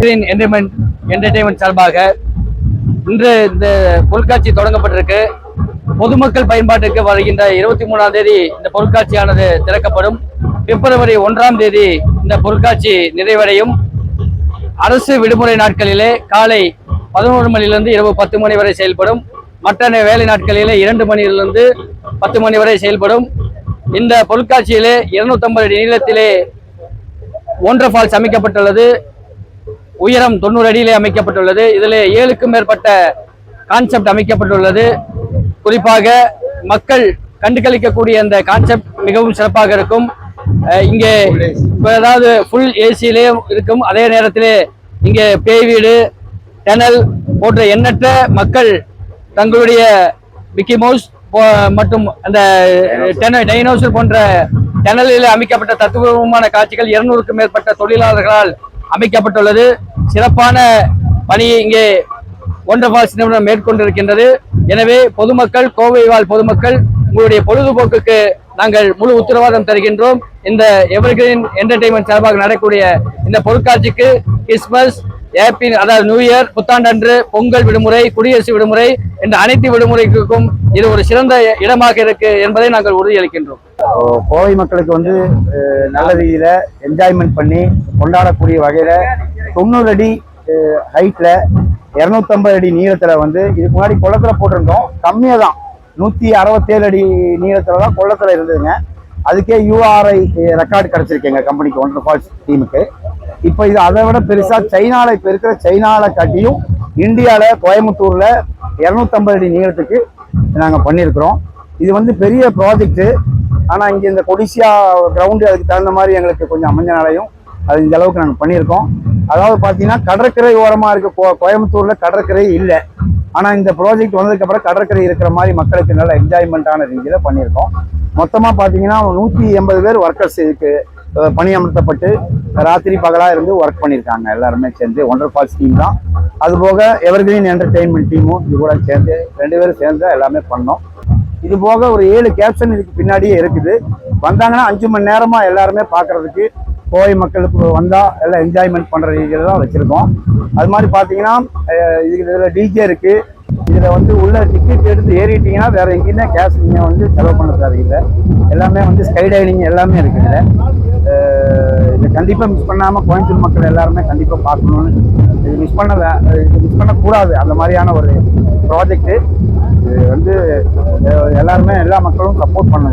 Entertainment சார்பாக இன்று இந்த பொருட்காட்சி தொடங்கப்பட்டிருக்கு. பொதுமக்கள் பயன்பாட்டுக்கு வருகின்ற 23ஆம் தேதி இந்த பொருட்காட்சியானது திறக்கப்படும். பிப்ரவரி 1ஆம் தேதி இந்த பொருட்காட்சி நிறைவடையும். அரசு விடுமுறை நாட்களிலே காலை 11 மணியிலிருந்து இரவு 10 மணி வரை செயல்படும். மற்ற வேலை நாட்களிலே 2 மணியிலிருந்து 10 மணி வரை செயல்படும். இந்த பொருட்காட்சியிலே 250 அடி நீளத்திலே வாட்டர் ஃபால்ஸ் அமைக்கப்பட்டுள்ளது. உயரம் 90 அடியிலே அமைக்கப்பட்டுள்ளது. இதில் 7க்கும் மேற்பட்ட கான்செப்ட் அமைக்கப்பட்டுள்ளது. குறிப்பாக மக்கள் கண்டுகளிக்கக்கூடிய அந்த கான்செப்ட் மிகவும் சிறப்பாக இருக்கும். இங்கே ஏதாவது ஃபுல் ஏசியிலே இருக்கும். அதே நேரத்திலே இங்கே பேய் வீடு, டனல் போன்ற எண்ணற்ற மக்கள் தங்களுடைய மிக்கி மவுஸ் மற்றும் அந்த டைனோசர் போன்ற டனலில் அமைக்கப்பட்ட தத்துவமான காட்சிகள் 200க்கும் மேற்பட்ட தொழிலாளர்களால் அமைக்கப்பட்டுள்ளது. சிறப்பான பணியை இங்கே வாட்டர் ஃபால்ஸ் நிறுவனம் மேற்கொண்டிருக்கின்றது. எனவே பொதுமக்கள், கோவை வாழ் பொதுமக்கள், உங்களுடைய பொழுதுபோக்குக்கு நாங்கள் முழு உத்தரவாதம் தருகின்றோம். இந்த எவர்கிரீன் என்டர்டெயின்மெண்ட் சார்பாக நடக்கக்கூடிய இந்த பொருட்காட்சிக்கு கிறிஸ்துமஸ், அதாவது நியூ இயர், புத்தாண்டன்று, பொங்கல் விடுமுறை, குடியரசு விடுமுறை என்ற அனைத்து விடுமுறைக்கும் இது ஒரு சிறந்த இடமாக இருக்கு என்பதை நாங்கள் உறுதியளிக்கின்றோம். கோவை மக்களுக்கு நல்ல ரீதியில என்ஜாய்மெண்ட் பண்ணி கொண்டாடக்கூடிய வகையில 90 அடி ஹைட்ல 250 அடி நீளத்துல இதுக்கு முன்னாடி குளத்துல போட்டிருந்தோம். கம்மியா தான் 167 அடி நீளத்துல தான் குளத்துல இருந்ததுங்க. அதுக்கே URI ரெக்கார்டு கிடைச்சிருக்கேங்க கம்பெனிக்கு, வாட்டர் ஃபால்ஸ் டீமுக்கு. இப்போ இது அதை விட பெருசா சைனால இப்ப இருக்கிற சைனால காட்டியும் இந்தியால கோயம்புத்தூர்ல 250 அடி நீளத்துக்கு நாங்க பண்ணியிருக்கிறோம். இது பெரிய ப்ராஜெக்ட். ஆனா இங்க இந்த கொடிசியா கிரவுண்டு அதுக்கு தகுந்த மாதிரி எங்களுக்கு கொஞ்சம் அமைஞ்சனாலையும் அது இந்த அளவுக்கு நாங்கள் பண்ணியிருக்கோம். அதாவது பார்த்தீங்கன்னா கடற்கரை ஓரமாக இருக்க கோயம்புத்தூர்ல கடற்கரை இல்லை. ஆனால் இந்த ப்ராஜெக்ட் வந்ததுக்கு அப்புறம் கடற்கரை இருக்கிற மாதிரி மக்களுக்கு நல்ல என்ஜாய்மெண்ட்டான ரீதியில் பண்ணியிருக்கோம். மொத்தமாக பார்த்தீங்கன்னா 180 பேர் ஒர்க்கர்ஸ் இதுக்கு பணியமர்த்தப்பட்டு ராத்திரி பகலாக இருந்து ஒர்க் பண்ணியிருக்காங்க. எல்லாருமே சேர்ந்து வாட்டர் ஃபால்ஸ் டீம் தான். அதுபோக எவர்கிரீன் என்டர்டெயின்மெண்ட் டீமும் இது கூட சேர்ந்து 2 பேரும் சேர்ந்து எல்லாமே பண்ணோம். இது போக ஒரு 7 கேப்ஷன் இதுக்கு பின்னாடியே இருக்குது. வந்தாங்கன்னா 5 மணி நேரமா எல்லாருமே பார்க்கறதுக்கு கோவை மக்களுக்கு வந்தா எல்லாம் என்ஜாய்மெண்ட் பண்ற ரீதியில தான் வச்சிருக்கோம். அது மாதிரி பாத்தீங்கன்னா இதுல டிஜே இருக்கு. இதுல உள்ள டிக்கெட் எடுத்து ஏறிட்டீங்கன்னா வேற எங்கேயுமே கேஷ் நீங்க செலவு பண்ண தேவையில்லை. எல்லாமே ஸ்கை டைனிங் எல்லாமே இருக்கு. இதை கண்டிப்பா மிஸ் பண்ணாம கோயம்புத்தூர் மக்கள் எல்லாருமே கண்டிப்பா பார்க்கணும்னு, இது மிஸ் பண்ணக்கூடாது. அந்த மாதிரியான ஒரு ப்ராஜெக்ட். இது எல்லாருமே எல்லா மக்களும் சப்போர்ட் பண்ண